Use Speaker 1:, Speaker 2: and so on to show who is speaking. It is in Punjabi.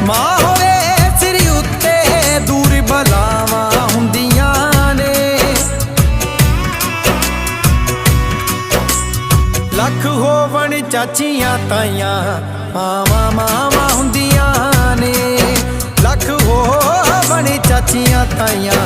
Speaker 1: ਮਾਂ ਹੋਵੇ ਸਿਰ ਉੱਤੇ ਦੂਰ ਬਲਾਵਾਂ ਹੁੰਦੀਆਂ ਨੇ। ਲੱਖ ਹੋਵਣ ਚਾਚੀਆਂ ਤਾਈਆਂ ਮਾਵਾਂ ਮਾਵਾਂ ਹੁੰਦੀਆਂ ਨੇ। ਲੱਖ ਹੋਵਣ ਚਾਚੀਆਂ ਤਾਈਆਂ